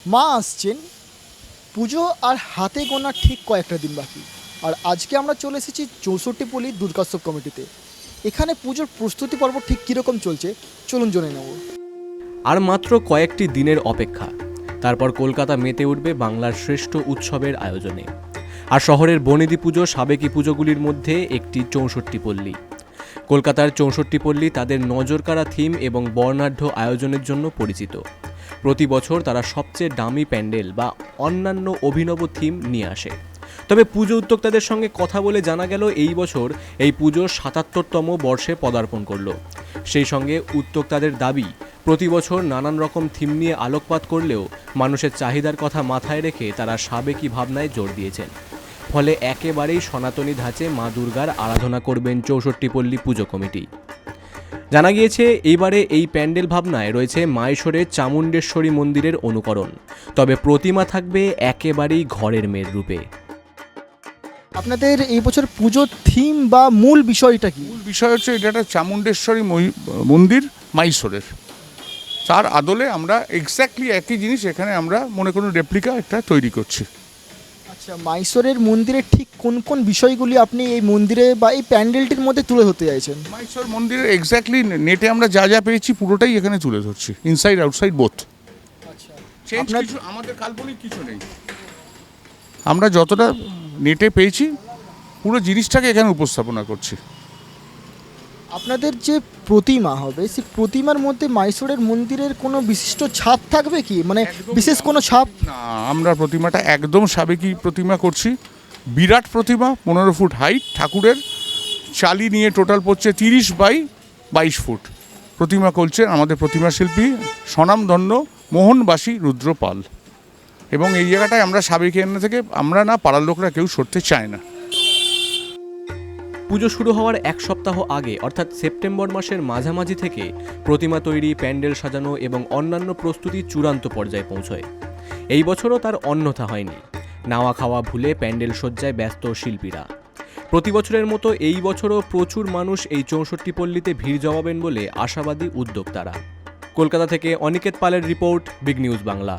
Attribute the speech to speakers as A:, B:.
A: মা আসছেন, পুজো আর হাতে গোনা ঠিক কয়েকটা দিন বাকি। আর আজকে আমরা চলে এসেছি 64 দুর্গোৎসব কমিটিতে। এখানে পুজোর প্রস্তুতি পর্ব ঠিক কীরকম চলছে চলুন জেনে নেব।
B: আর মাত্র কয়েকটি দিনের অপেক্ষা, তারপর কলকাতা মেতে উঠবে বাংলার শ্রেষ্ঠ উৎসবের আয়োজনে। আর শহরের বনেদি পুজো সাবেকি পুজোগুলির মধ্যে একটি 64 পল্লী। কলকাতার 64 পল্লী তাদের নজরকাড়া থিম এবং বর্ণাঢ্য আয়োজনের জন্য পরিচিত। প্রতি বছর তারা সবচেয়ে দামি প্যান্ডেল বা অন্যান্য অভিনব থিম নিয়ে আসে। তবে পুজো উদ্যোক্তাদের সঙ্গে কথা বলে জানা গেল এই বছর এই পুজো ৭৭তম বর্ষে পদার্পণ করলো। সেই সঙ্গে উদ্যোক্তাদের দাবি, প্রতি বছর নানান রকম থিম নিয়ে আলোকপাত করলেও মানুষের চাহিদার কথা মাথায় রেখে তারা সাবেকি ভাবনায় জোর দিয়েছেন। ফলে একেবারেই সনাতনী ধাঁচে মা দুর্গার আরাধনা করবেন 64 পল্লী পুজো কমিটি। জানা গিয়েছে এইবারে এই প্যান্ডেল ভাবনায় রয়েছে মাহেশ্বরের চামুণ্ডেশ্বরী মন্দিরের অনুকরণ, তবে প্রতিমা থাকবে একেবারেই ঘরের মেয়ের রূপে।
A: আপনাদের এই বছর পুজোর থিম বা মূল বিষয়টা কি?
C: মূল বিষয় হচ্ছে এটা একটা চামুণ্ডেশ্বরী মন্দির মাইসোরের, তার আদলে আমরা এক্স্যাক্টলি একই জিনিস এখানে আমরা মনে কোনো রেপ্লিকা একটা তৈরি করছি।
A: আচ্ছা, মাইসোরের মন্দিরের ঠিক কোন কোন বিষয়গুলি আপনি এই মন্দিরে বা এই প্যান্ডেলটির মধ্যে তুলে ধরতে চাইছেন?
C: মাইসোর মন্দিরের এক্স্যাক্টলি নেটে আমরা যা যা পেয়েছি পুরোটাই এখানে তুলে ধরছি, ইনসাইড আউটসাইড বোথ।
A: আচ্ছা,
C: চেঞ্জ কিছু আমাদের কাল্পনিক কিছু নেই, আমরা যতটা নেটে পেয়েছি পুরো জিনিসটাকে এখানে উপস্থাপনা করছি।
A: আপনাদের যে প্রতিমা হবে সেই প্রতিমার মধ্যে মাইসোরের মন্দিরের কোনো বিশিষ্ট ছাপ থাকবে কি, মানে বিশেষ কোনো ছাপ?
C: না, আমরা প্রতিমাটা একদম সাবেকি প্রতিমা করছি। বিরাট প্রতিমা, 15 ফুট হাইট, ঠাকুরের চালি নিয়ে টোটাল পড়ছে 30 বাই 22 ফুট। প্রতিমা করছে আমাদের প্রতিমা শিল্পী স্বনামধন্য মোহনবাসী রুদ্রপাল। এবং এই জায়গাটায় আমরা সাবেকি এনে থেকে আমরা না, পাড়ার লোকরা কেউ সরতে চায় না।
B: পুজো শুরু হওয়ার এক সপ্তাহ আগে অর্থাৎ সেপ্টেম্বর মাসের মাঝামাঝি থেকে প্রতিমা তৈরি, প্যান্ডেল সাজানো এবং অন্যান্য প্রস্তুতি চূড়ান্ত পর্যায়ে পৌঁছয়। এই বছরও তার অন্যথা হয়নি। নাওয়া খাওয়া ভুলে প্যান্ডেল সজ্জায় ব্যস্ত শিল্পীরা। প্রতি বছরের মতো এই বছরও প্রচুর মানুষ এই 64 পল্লীতে ভিড় জমাবেন বলে আশাবাদী উদ্যোক্তারা। কলকাতা থেকে অনিকেত পালের রিপোর্ট, বিগ নিউজ বাংলা।